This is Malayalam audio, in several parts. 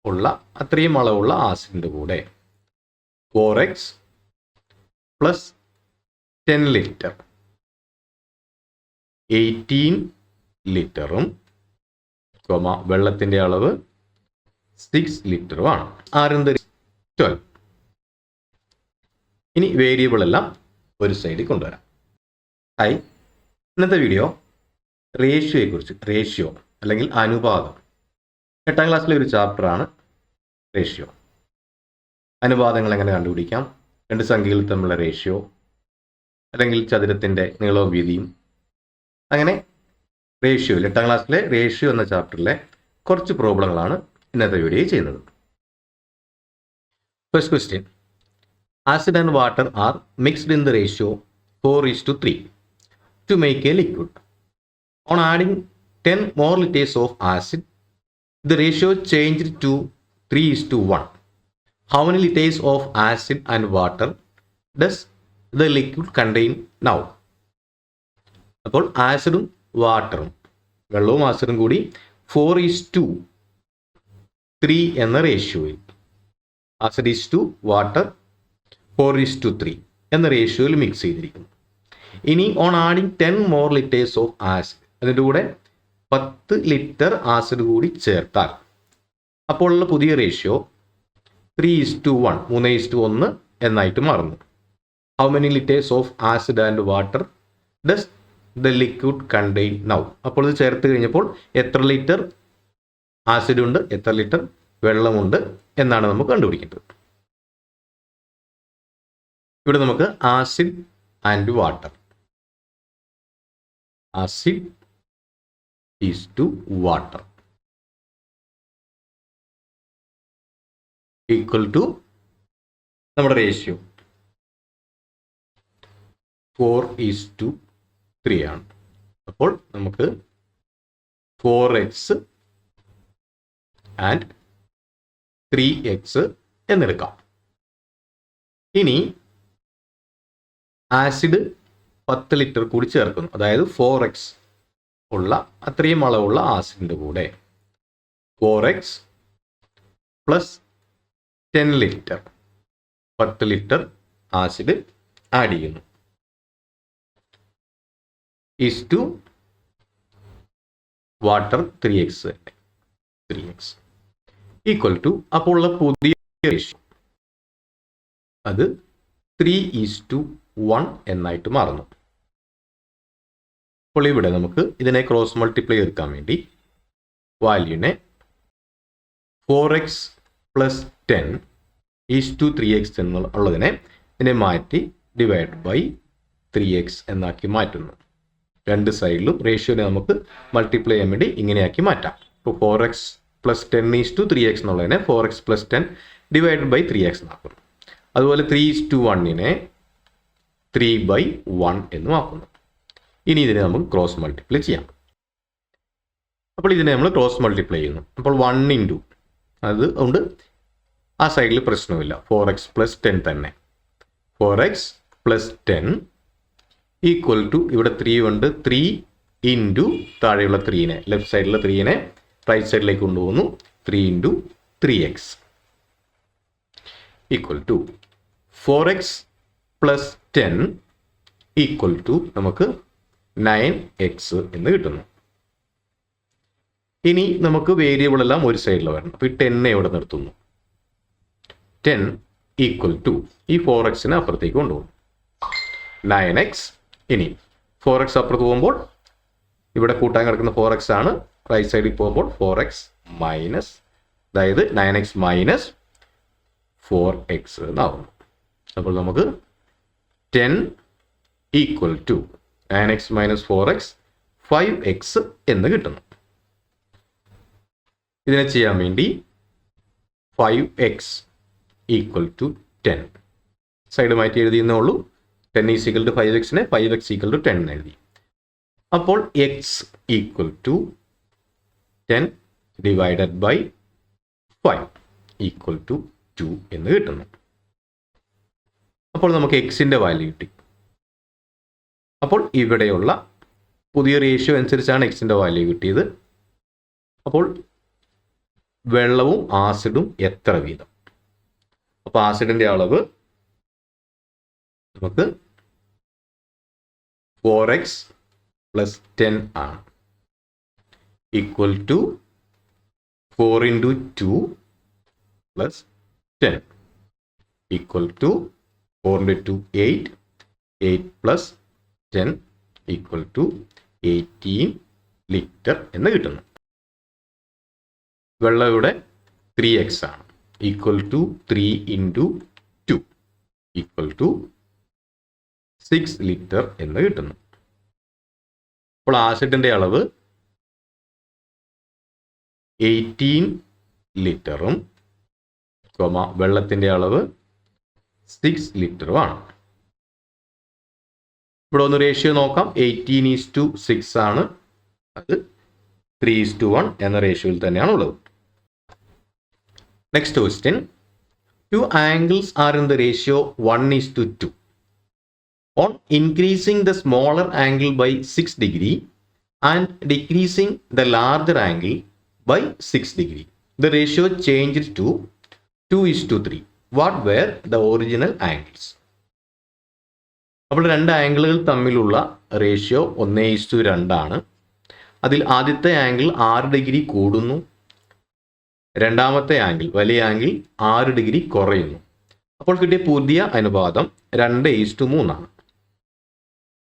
ഉള്ള അത്രയും അളവുള്ള ആസിഡിൻ്റെ കൂടെ 4x പ്ലസ് 10 ലിറ്റർ 18 ലിറ്ററും വെള്ളത്തിൻ്റെ അളവ് 6 ലിറ്ററുമാണ്. ആരെന്ത് 12. ഇനി വേരിയബിൾ എല്ലാം ഒരു സൈഡിൽ കൊണ്ടുവരാം. ഹായ്, ഇന്നത്തെ വീഡിയോ റേഷ്യോ അല്ലെങ്കിൽ അനുപാതം. 8ാം ക്ലാസ്സിലെ ഒരു ചാപ്റ്ററാണ് റേഷ്യോ. അനുപാതങ്ങൾ എങ്ങനെ കണ്ടുപിടിക്കാം, രണ്ട് സംഖ്യകൾ തമ്മിലുള്ള റേഷ്യോ, അല്ലെങ്കിൽ ചതുരത്തിൻ്റെ നീളവും വീതിയും, അങ്ങനെ റേഷ്യോയിൽ 8ാം ക്ലാസ്സിലെ റേഷ്യോ എന്ന ചാപ്റ്ററിലെ കുറച്ച് പ്രോബ്ലങ്ങളാണ് ഇന്നത്തെ വീഡിയോയിൽ ചെയ്യുന്നത്. First question, acid and water are mixed in the ratio 4:3 to make a liquid. On adding 10 more liters of acid, the ratio changed to 3:1. How many liters of acid and water does the liquid contain now? അപ്പോൾ ആസിഡും വാട്ടറും, വെള്ളവും ആസിഡും കൂടി 4:3 എന്ന റേഷ്യോയിൽ, ആസിഡ് ഈസ് ടു വാട്ടർ 4:3 എന്ന റേഷ്യോയിൽ മിക്സ് ചെയ്തിരിക്കുന്നു. ഇനി on adding 10 more litres of acid, അതിൻ്റെ കൂടെ 10 ലിറ്റർ ആസിഡ് കൂടി ചേർത്താൽ അപ്പോൾ ഉള്ള പുതിയ റേഷ്യോ 3:1 3:1 എന്നായിട്ട് മാറുന്നു. How many litres of acid and water does the liquid contain now? അപ്പോൾ ഇത് ചേർത്ത് കഴിഞ്ഞപ്പോൾ എത്ര ലിറ്റർ ആസിഡ് ഉണ്ട്, എത്ര ലിറ്റർ വെള്ളമുണ്ട് എന്നാണ് നമുക്ക് കണ്ടുപിടിക്കേണ്ടത്. ഇവിടെ നമുക്ക് acid and water, acid is to water equal to നമ്മുടെ റേഷ്യോ 4:3 ആണ്. അപ്പോൾ നമുക്ക് 4x ആൻഡ് 3x എന്നെടുക്കാം. ഇനി ആസിഡ് 10 ലിറ്റർ കൂടി ചേർക്കുന്നു, അതായത് 4x ഉള്ള അത്രയും അളവുള്ള ആസിഡിൻ്റെ കൂടെ 4x plus 10 litre 10 litre acid add ചെയ്യുന്നു. Is to water 3x equal to, അപ്പോൾ ഉള്ള പുതിയ റേഷ്യോ അത് 3:1 എന്നായിട്ട് മാറുന്നു. അപ്പോൾ ഇവിടെ നമുക്ക് ഇതിനെ ക്രോസ് മൾട്ടിപ്ലൈ എടുക്കാൻ വേണ്ടി വാല്യൂനെ 4x plus 10 is to 3x എന്നുള്ളതിനെ ഇതിനെ മാറ്റി ഡിവൈഡ് ബൈ 3x എന്നാക്കി മാറ്റുന്നു. രണ്ട് സൈഡിലും റേഷ്യോനെ നമുക്ക് മൾട്ടിപ്ലൈ ചെയ്യാൻ വേണ്ടി ഇങ്ങനെയാക്കി മാറ്റാം. ഇപ്പോൾ 4x plus 10 is to 3x എന്നുള്ളതിനെ 4x plus 10 divide by 3x എന്നാക്കുന്നു. അതുപോലെ 3:1 3/1 എന്നും ആക്കുന്നു. ഇനി ഇതിനെ നമുക്ക് ക്രോസ് മൾട്ടിപ്ലൈ ചെയ്യാം. അപ്പോൾ ഇതിനെ നമ്മൾ ക്രോസ് മൾട്ടിപ്ലൈ ചെയ്യുന്നു. അപ്പോൾ 1 ഇൻറ്റു, അതുകൊണ്ട് ആ സൈഡിൽ പ്രശ്നമില്ല, 4x പ്ലസ് 10 തന്നെ. 4x പ്ലസ് 10 ഈക്വൽ ടു, ഇവിടെ 3 ഉണ്ട്, 3 ഇൻറ്റു താഴെയുള്ള 3നെ, ലെഫ്റ്റ് സൈഡിലുള്ള 3നെ റൈറ്റ് സൈഡിലേക്ക് കൊണ്ടുപോകുന്നു, 3 into 3x equal to 4x plus 10 equal to നമുക്ക് 9x എന്ന് കിട്ടുന്നു. ഇനി നമുക്ക് വേരിയബിൾ എല്ലാം ഒരു സൈഡിൽ വരണം. അപ്പോൾ ഈ 10 എവിടെ നിർത്തുന്നു, 10 ഈക്വൽ ടു ഈ 4xനെ അപ്പുറത്തേക്ക് കൊണ്ടുപോകും, 9x. ഇനി 4x അപ്പുറത്ത് പോകുമ്പോൾ ഇവിടെ കൂട്ടാൻ കിടക്കുന്ന 4x ആണ്, റൈറ്റ് സൈഡിൽ പോകുമ്പോൾ 4x മൈനസ്, അതായത് 9x മൈനസ് 4x എന്നാവുന്നു. അപ്പോൾ നമുക്ക് 10 equal to 9x minus 4x 5x എന്ന് കിട്ടുന്നു. ഇതിനെ ചെയ്യാൻ വേണ്ടി 5x ഈക്വൽ ടു 10 സൈഡ് മാറ്റി എഴുതിയെന്നേ ഉള്ളൂ. 10 ഈസ് ഈക്വൽ ടു 5xനെ 5x ഈക്വൽ ടു 10 എന്ന് എഴുതി. അപ്പോൾ x equal to 10 divided by 5 equal to 2 എന്ന് കിട്ടുന്നു. അപ്പോൾ നമുക്ക് എക്സിൻ്റെ വാല്യൂ കിട്ടി. അപ്പോൾ ഇവിടെയുള്ള പുതിയ റേഷ്യോ അനുസരിച്ചാണ് എക്സിൻ്റെ വാല്യൂ കിട്ടിയത്. അപ്പോൾ വെള്ളവും ആസിഡും എത്ര വീതം. അപ്പോൾ ആസിഡിൻ്റെ അളവ് നമുക്ക് 4x + 10 ആണ്, equal to 4 × 2 + 10 equal to 4 × 2 8, 8 + 10 equal to 18 litre എന്ന് കിട്ടുന്നു. വെള്ളം ഇവിടെ 3x ആണ്, equal to 3 × 2 equal to 6 litre എന്ന് കിട്ടുന്നു. അപ്പോൾ ആസിഡിൻ്റെ അളവ് 18 ലിറ്ററും വെള്ളത്തിൻ്റെ അളവ് 6 ലിറ്ററുമാണ്. ഇവിടെ ഒന്ന് റേഷ്യോ നോക്കാം. 18:6 ആണ്, അത് 3:1 എന്ന റേഷ്യോയിൽ തന്നെയാണ് ഉള്ളത്. Next question, 2 angles are in the ratio 1:2. On increasing the smaller angle by 6 degree and decreasing the larger angle by 6 degree, the ratio changed to 2:3. What were the original angles? അപ്പോൾ 2 ആംഗിളുകൾ തമ്മിലുള്ള റേഷ്യോ 1:2 ആണ്. അതിൽ ആദ്യത്തെ ആംഗിൾ 6 ഡിഗ്രി കൂടുന്നു, രണ്ടാമത്തെ ആംഗിൾ വലിയ ആംഗിൾ 6 ഡിഗ്രി കുറയുന്നു. അപ്പോൾ കിട്ടിയ പുതിയ അനുപാതം 2:3 ആണ്.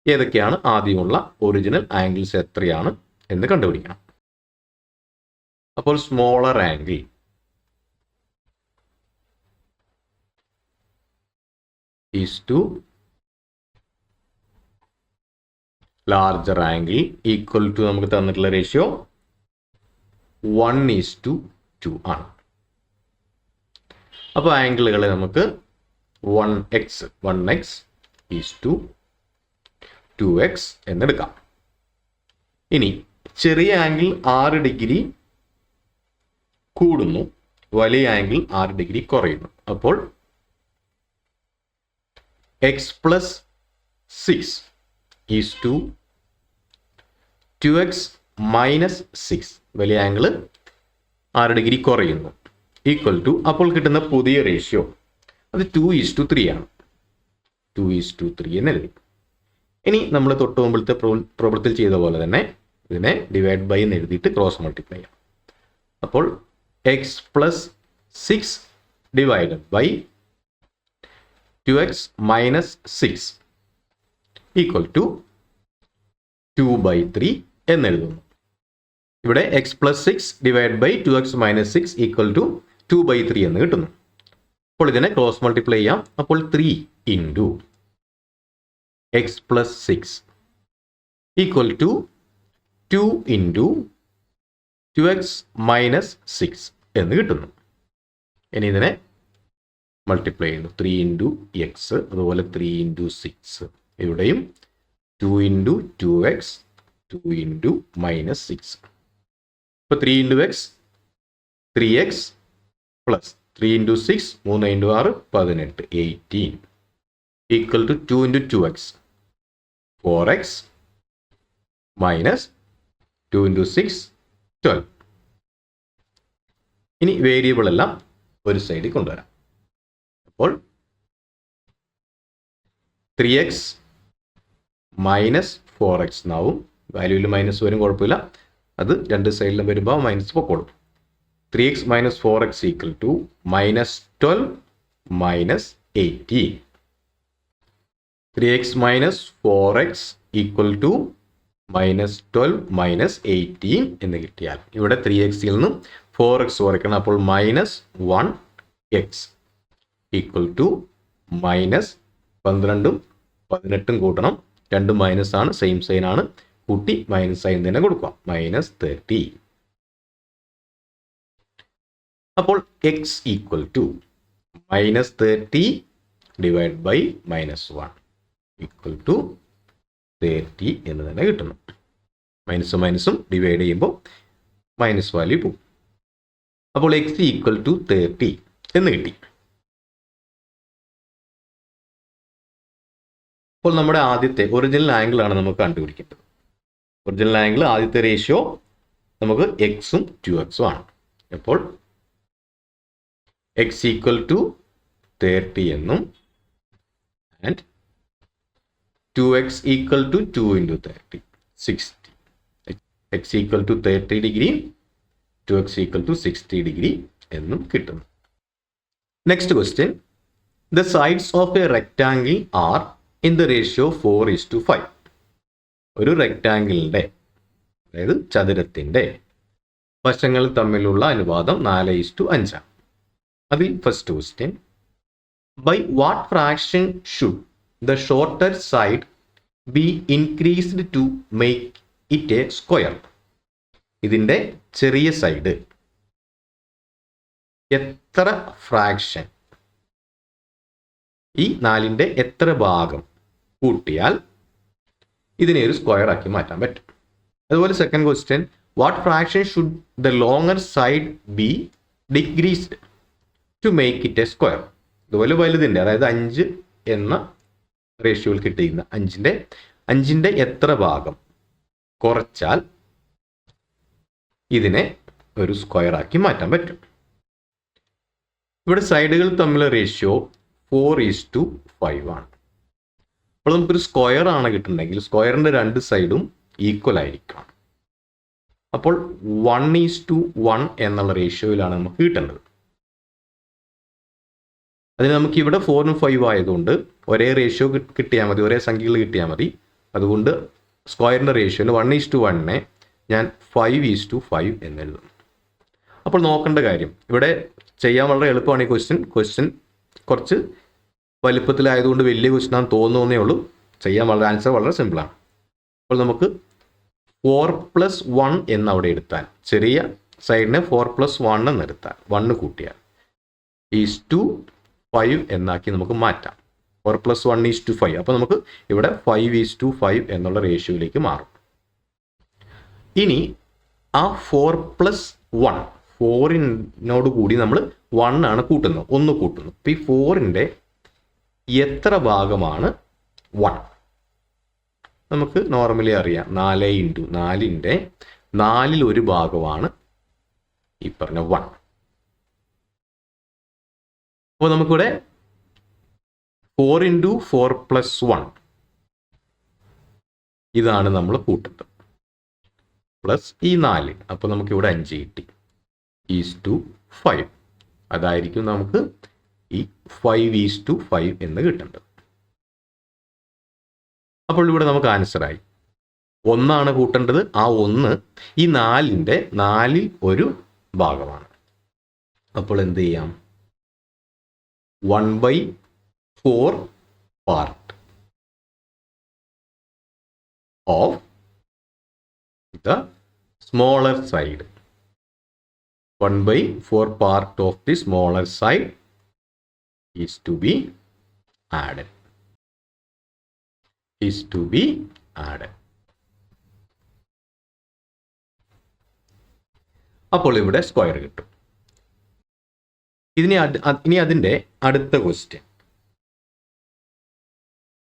ഏതൊക്കെയാണ് ആദ്യമുള്ള ഒറിജിനൽ ആംഗിൾസ് എത്രയാണ് എന്ന് കണ്ടുപിടിക്കണം. അപ്പോൾ smaller angle is to larger angle equal to നമുക്ക് തന്നിട്ടുള്ള റേഷ്യോ 1:2 ആണ്. അപ്പോൾ ആംഗിളുകളെ നമുക്ക് 1x ഈസ് ടു 2x എന്നെടുക്കാം. ഇനി ചെറിയ ആംഗിൾ 6 ഡിഗ്രി കൂടുന്നു, വലിയ ആംഗിൾ 6 ഡിഗ്രി കുറയുന്നു. അപ്പോൾ x + 6 ഈസ് ടു 2x - 6, വലിയ ആംഗിൾ 6 ഡിഗ്രി കുറയുന്നു, ഈക്വൽ ടു അപ്പോൾ കിട്ടുന്ന പുതിയ റേഷ്യോ അത് 2:3 ആണ്. 2:3 എന്ന് എഴുതി. ഇനി നമ്മൾ തൊട്ട് മുമ്പിലത്തെ പ്രോബ്ലത്തിൽ ചെയ്ത പോലെ തന്നെ ഇതിനെ ഡിവൈഡ് ബൈ എന്ന് എഴുതിയിട്ട് ക്രോസ് മൾട്ടിപ്ലൈ ചെയ്യാം. അപ്പോൾ x + 6 divided by 2x - 6 equal to 2/3 എന്നെഴുതുന്നു. ഇവിടെ x + 6 divide by 2x - 6 equal to 2/3 എന്ന് കിട്ടുന്നു. അപ്പോൾ ഇതിനെ ക്രോസ് മൾട്ടിപ്ലൈ ചെയ്യാം. അപ്പോൾ 3 × x + 6 ഈക്വൽ ടു 2 × 2x - 6 എന്ന് കിട്ടുന്നു. ഇനി ഇതിനെ മൾട്ടിപ്ലൈ ചെയ്യുന്നു. 3 × x, അതുപോലെ 3 × 6, ഇവിടെയും 2 × 2x, 2 × - 6. ഇപ്പോൾ 3 × x 3x plus 3 × 6 3 × 6 18, 18 equal to 2 × 2x 4x minus 2 × 6 12. ഇനി വേരിയബിൾ എല്ലാം ഒരു സൈഡിൽ കൊണ്ടുവരാം. അപ്പോൾ 3x - 4x എന്നാവും. വാല്യൂവിൽ മൈനസ് വരും, കുഴപ്പമില്ല, അത് രണ്ട് സൈഡിലും വരുമ്പോൾ മൈനസ് പൊക്കോളും. 3x - 4x equal to -12 - 18. 3x - 4x equal to -12 - 18 എന്ന് കിട്ടിയാൽ ഇവിടെ 3x നിന്നും 4x കുറയ്ക്കണം. അപ്പോൾ -1x ഈക്വൽ ടു -12ഉം 18ഉം കൂട്ടണം. രണ്ടും മൈനസ് ആണ്, സെയിം സൈൻ ആണ്, കൂട്ടി മൈനസ് സൈൻ തന്നെ കൊടുക്കുക, -30. അപ്പോൾ x equal to -30 divide by -1 equal to 30 എന്ന് തന്നെ കിട്ടുന്നു. മൈനസും മൈനസും ഡിവൈഡ് ചെയ്യുമ്പോൾ മൈനസ് വാല്യൂ പോകും. അപ്പോൾ x ഈക്വൽ ടു 30 എന്ന് കിട്ടി. അപ്പോൾ നമ്മുടെ ആദ്യത്തെ ഒറിജിനൽ ആംഗിൾ ആണ് നമുക്ക് കണ്ടുപിടിക്കേണ്ടത്. ഒറിജിനൽ ആംഗിൾ ആദ്യത്തെ റേഷ്യോ നമുക്ക് x ഉം 2x ഉം ആണ്. അപ്പോൾ എക്സ് ഈക്വൽ ടു 30 എന്നും and 2x equal to 2 into 30 60. X equal to 30 degree 2x equal to 60 degree എന്നും കിട്ടുന്നു. Next question, the sides of a rectangle are in the ratio 4:5. ഒരു റെക്റ്റാങ്കിളിൻ്റെ, അതായത് ചതുരത്തിൻ്റെ വശങ്ങൾ തമ്മിലുള്ള അനുപാതം 4:5 ആണ്. അതിൽ first question, by what fraction should the shorter side be increased to make it a square? ഇതിൻ്റെ ചെറിയ സൈഡ് എത്ര ഫ്രാക്ഷൻ, ഈ 4ന്റെ എത്ര ഭാഗം കൂട്ടിയാൽ ഇതിനെ ഒരു സ്ക്വയർ ആക്കി മാറ്റാൻ പറ്റും? അതുപോലെ second question, what fraction should the longer side be decreased to make it a square? ഇതുപോലെ വലുതിൻ്റെ, അതായത് 5 എന്ന റേഷ്യോയിൽ കിട്ടിയിരുന്ന 5ന്റെ എത്ര ഭാഗം കുറച്ചാൽ ഇതിനെ ഒരു സ്ക്വയർ ആക്കി മാറ്റാൻ പറ്റും? ഇവിടെ സൈഡുകൾ തമ്മിലുള്ള റേഷ്യോ 4:5 ആണ്. അപ്പോൾ നമുക്കൊരു സ്ക്വയർ ആണ് കിട്ടുന്നുണ്ടെങ്കിൽ സ്ക്വയറിൻ്റെ 2 സൈഡും ഈക്വൽ ആയിരിക്കണം. അപ്പോൾ 1:1 എന്നുള്ള റേഷ്യോയിലാണ് നമുക്ക് കിട്ടേണ്ടത്. അതിന് നമുക്ക് ഇവിടെ 4ഉം 5 ആയതുകൊണ്ട് ഒരേ റേഷ്യോ കിട്ടിയാൽ മതി, ഒരേ സംഖ്യകൾ കിട്ടിയാൽ മതി. അതുകൊണ്ട് സ്ക്വയറിൻ്റെ റേഷ്യോയിൽ 1:1 ഞാൻ 5:5 എന്നെഴുതും. അപ്പോൾ നോക്കേണ്ട കാര്യം, ഇവിടെ ചെയ്യാൻ വളരെ എളുപ്പമാണ് ഈ ക്വസ്റ്റ്യൻ കുറച്ച് വലിപ്പത്തിലായതുകൊണ്ട് വലിയ ക്വസ്റ്റ്യൻ ആണെന്ന് തോന്നുന്നേ ഉള്ളൂ. ചെയ്യാൻ ആൻസർ വളരെ സിമ്പിളാണ്. അപ്പോൾ നമുക്ക് 4+1 എന്നവിടെ എടുത്താൽ, ചെറിയ സൈഡിനെ 4+1 എന്നെടുത്താൽ 1 കൂട്ടിയാൽ (5) എന്നാക്കി നമുക്ക് മാറ്റാം. 4+1 അപ്പോൾ നമുക്ക് ഇവിടെ 5:5 എന്നുള്ള റേഷ്യോയിലേക്ക് മാറും. ഇനി ആ 4+1, 4നോട് കൂടി നമ്മൾ 1 ആണ് കൂട്ടുന്നത്, 1 കൂട്ടുന്നു. അപ്പോൾ ഈ 4ന്റെ എത്ര ഭാഗമാണ് 1? നമുക്ക് നോർമലി അറിയാം, 4 × 4ന്റെ 4 ഭാഗമാണ് ഈ പറഞ്ഞ 1. അപ്പോൾ നമുക്കിവിടെ 4 × 4+1 ഇതാണ് നമ്മൾ കൂട്ടുന്നത്, പ്ലസ് ഈ 4. അപ്പോൾ നമുക്കിവിടെ 5 കിട്ടി, (5). അതായിരിക്കും നമുക്ക് ഈ 5:5 എന്ന് കിട്ടേണ്ടത്. അപ്പോൾ ഇവിടെ നമുക്ക് ആൻസറായി 1 കൂട്ടേണ്ടത്. ആ 1 ഈ 4ന്റെ 4ൽ ഒരു ഭാഗമാണ്. അപ്പോൾ എന്ത് ചെയ്യാം, 1/4 part of the smaller side. 1/4 part of the smaller side is to be added. അപ്പോൾ ഇവിടെ സ്ക്വയർ കിട്ടും. ഇനി അതിൻ്റെ അടുത്ത ക്വസ്റ്റ്യൻ,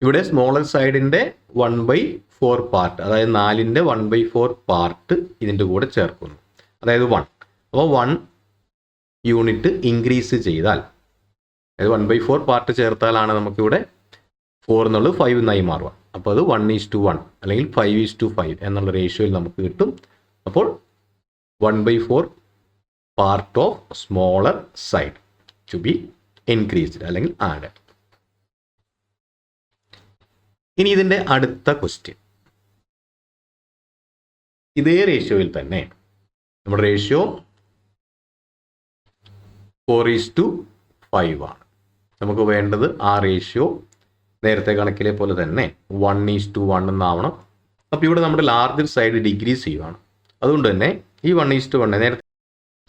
ഇവിടെ സ്മോളർ സൈഡിൻ്റെ 1/4 പാർട്ട്, അതായത് 4ന്റെ 1/4 പാർട്ട് ഇതിൻ്റെ കൂടെ ചേർക്കുന്നു, അതായത് 1. അപ്പോൾ 1 യൂണിറ്റ് ഇൻക്രീസ് ചെയ്താൽ, അതായത് 1/4 പാർട്ട് ചേർത്താലാണ് നമുക്കിവിടെ 4 എന്നുള്ളത് 5 എന്നായി മാറുക. അപ്പോൾ അത് 1:1 അല്ലെങ്കിൽ 5:5 എന്നുള്ള റേഷ്യോയിൽ നമുക്ക് കിട്ടും. അപ്പോൾ 1/4 part of smaller side to be increased അല്ലെങ്കിൽ ആഡഡ്. ഇനി ഇതിൻ്റെ അടുത്ത ക്വസ്റ്റ്യൻ, ഇതേ റേഷ്യോയിൽ തന്നെ, നമ്മുടെ റേഷ്യോ 4:5 ആണ്. നമുക്ക് വേണ്ടത് ആ റേഷ്യോ നേരത്തെ കണക്കിലെ പോലെ തന്നെ 1:1 എന്നാവണം. അപ്പോൾ ഇവിടെ നമ്മുടെ ലാർജർ സൈഡ് ഡിക്രീസ് ചെയ്യുകയാണ്. അതുകൊണ്ട് തന്നെ ഈ 1:1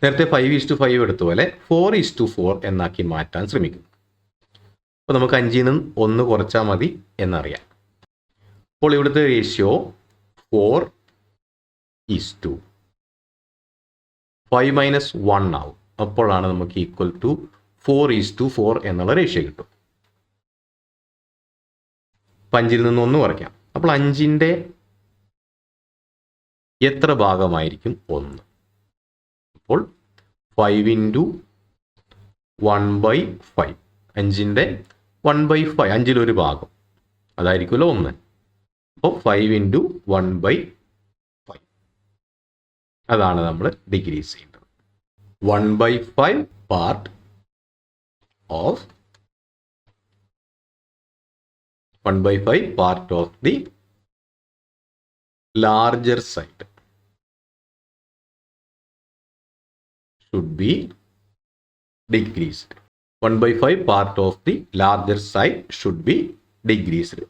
നേരത്തെ 5:5 എടുത്ത പോലെ 4:4 എന്നാക്കി മാറ്റാൻ ശ്രമിക്കും. അപ്പോൾ നമുക്ക് 5ൽ നിന്ന് 1 കുറച്ചാൽ മതി എന്നറിയാം. അപ്പോൾ ഇവിടുത്തെ റേഷ്യോ 4:5 -1 ആവും. അപ്പോഴാണ് നമുക്ക് ഈക്വൽ ടു 4:4 എന്നുള്ള റേഷ്യോ കിട്ടും. 5ൽ നിന്ന് 1 കുറയ്ക്കാം. അപ്പോൾ 5ന്റെ എത്ര ഭാഗമായിരിക്കും 1? അപ്പോൾ 5 × 1/5. 5ൻ്റെ 1/5, 5-ൽ 1 ഭാഗം, അതായിരിക്കുമല്ലോ 1. അപ്പോൾ 5 × 1/5, അതാണ് നമ്മൾ ഡിക്രീസ് ചെയ്യേണ്ടത്. 1/5 part of 1/5 part of the larger side should be decreased. 1/5 part of the larger side should be decreased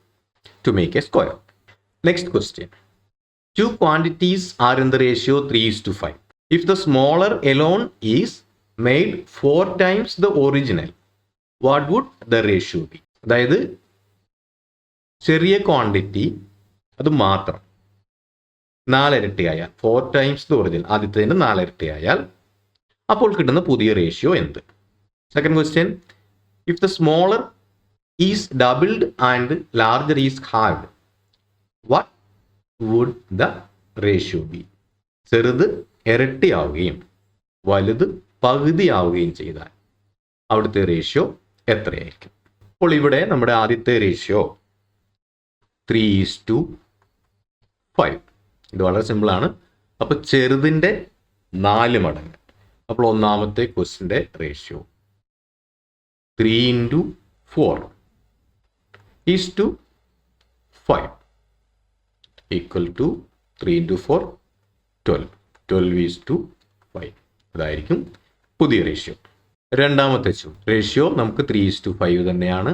to make a square. Next question. Two quantities are in the ratio 3:5. If the smaller alone is made 4 times the original, what would the ratio be? അതായത് ചെറിയ ക്വാണ്ടിറ്റി അത് മാത്രം 4 ഇരട്ടിയായാൽ, 4 times the original, ആദ്യത്തേതിന് 4 ഇരട്ടിയായാൽ അപ്പോൾ കിട്ടുന്ന പുതിയ റേഷ്യോ എന്ത്? Second question. If the smaller is doubled and larger is halved, what would the ratio be? ചെറുത് ഇരട്ടിയാവുകയും വലുത് പകുതിയാവുകയും ചെയ്താൽ അവിടുത്തെ റേഷ്യോ എത്രയായിരിക്കും? അപ്പോൾ ഇവിടെ നമ്മുടെ ആദ്യത്തെ റേഷ്യോ 3:5. ഇത് വളരെ സിമ്പിളാണ്. അപ്പോൾ ചെറുതിൻ്റെ 4 മടങ്ങ്. അപ്പോൾ ഒന്നാമത്തെ ക്വസ്റ്റിൻ്റെ റേഷ്യോ 3 × 4 5 ഈക്വൽ ടു 3 × 4 12. 12:5 അതായിരിക്കും പുതിയ റേഷ്യോ. രണ്ടാമത്തെ റേഷ്യോ നമുക്ക് 3:5 തന്നെയാണ്.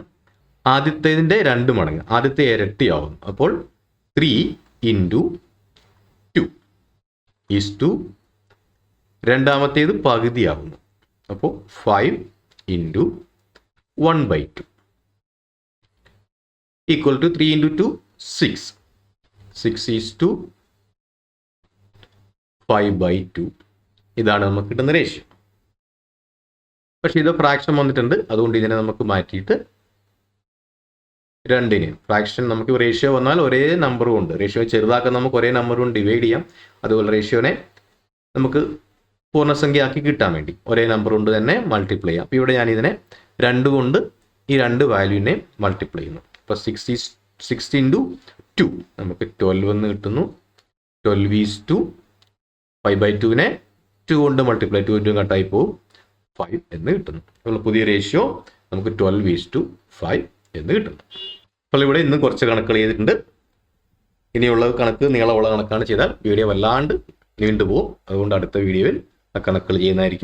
ആദ്യത്തേതിൻ്റെ 2 മടങ്ങ്, ആദ്യത്തെ ഇരട്ടിയാവുന്നു. അപ്പോൾ 3 × 2 രണ്ടാമത്തേത് പകുതിയാവുന്നു. അപ്പോൾ 5 × 1/2 ഈക്വൽ ടു 3 × 2 6. 6:5/2 ഇതാണ് നമുക്ക് കിട്ടുന്ന റേഷ്യോ. പക്ഷേ ഇത് ഫ്രാക്ഷൻ വന്നിട്ടുണ്ട്, അതുകൊണ്ട് ഇതിനെ നമുക്ക് മാറ്റിയിട്ട് 2ന് ഫ്രാക്ഷൻ, നമുക്ക് റേഷ്യോ വന്നാൽ ഒരേ നമ്പർ കൊണ്ട്, റേഷ്യോ ചെറുതാക്കാൻ നമുക്ക് ഒരേ നമ്പർ കൊണ്ട് ഡിവൈഡ് ചെയ്യാം. അതുപോലെ റേഷ്യോനെ നമുക്ക് പൂർണ്ണസംഖ്യയാക്കി കിട്ടാൻ വേണ്ടി ഒരേ നമ്പർ കൊണ്ട് തന്നെ മൾട്ടിപ്ലൈ ചെയ്യാം. അപ്പോൾ ഇവിടെ ഞാൻ ഇതിനെ 2 കൊണ്ട് ഈ 2 വാല്യൂവിനെ മൾട്ടിപ്ലൈ ചെയ്യുന്നു. അപ്പോൾ 6 × 2 നമുക്ക് 12 എന്ന് കിട്ടുന്നു. 12:5/2നെ 2 കൊണ്ട് മൾട്ടിപ്ലൈ, 2 കട്ടായി പോകും, 5 എന്ന് കിട്ടുന്നു. അപ്പോൾ പുതിയ റേഷ്യോ നമുക്ക് 12:5 എന്ന് കിട്ടുന്നു. അപ്പോൾ ഇവിടെ ഇന്ന് കുറച്ച് കണക്കുകൾ ചെയ്തിട്ടുണ്ട്. ഇനിയുള്ള കണക്ക് നീളമുള്ള കണക്കാണ് ചെയ്താൽ വീഡിയോ വല്ലാണ്ട് നീണ്ടുപോകും. അതുകൊണ്ട് അടുത്ത വീഡിയോയിൽ ആ കണക്കുകൾ ചെയ്യുന്നതായിരിക്കും.